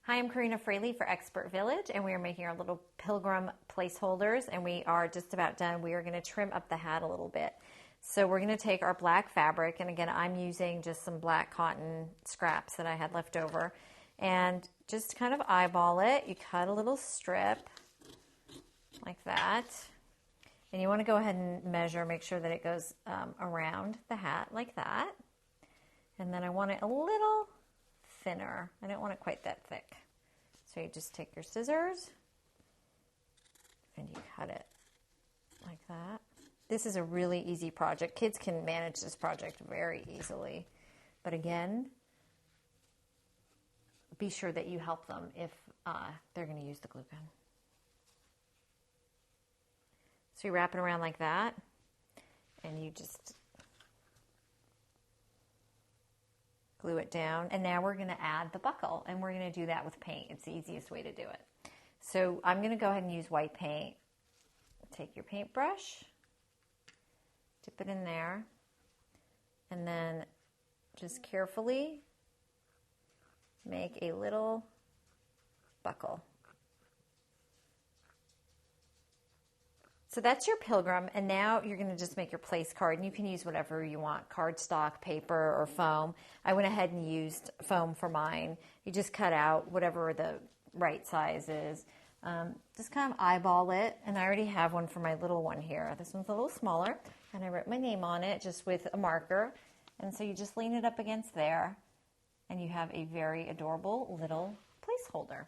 Hi, I'm Karina Fraley for Expert Village, and we are making our little pilgrim placeholders, and we are just about done. We are going to trim up the hat a little bit. So we're going to take our black fabric, and again, I'm using just some black cotton scraps that I had left over, and just kind of eyeball it. You cut a little strip like that, and you want to go ahead and measure, make sure that it goes around the hat like that. And then I want it a little thinner. I don't want it quite that thick. So you just take your scissors and you cut it like that. This is a really easy project. Kids can manage this project very easily. But again, be sure that you help them if they're going to use the glue gun. So you wrap it around like that, and you just glue it down. And now we're going to add the buckle, and we're going to do that with paint. It's the easiest way to do it. So I'm going to go ahead and use white paint. Take your paintbrush, dip it in there, and then just carefully make a little buckle. So that's your pilgrim, and now you're going to just make your place card, and you can use whatever you want, cardstock, paper, or foam. I went ahead and used foam for mine. You just cut out whatever the right size is. Just kind of eyeball it, and I already have one for my little one here. This one's a little smaller, and I wrote my name on it just with a marker. And so you just lean it up against there, and you have a very adorable little placeholder.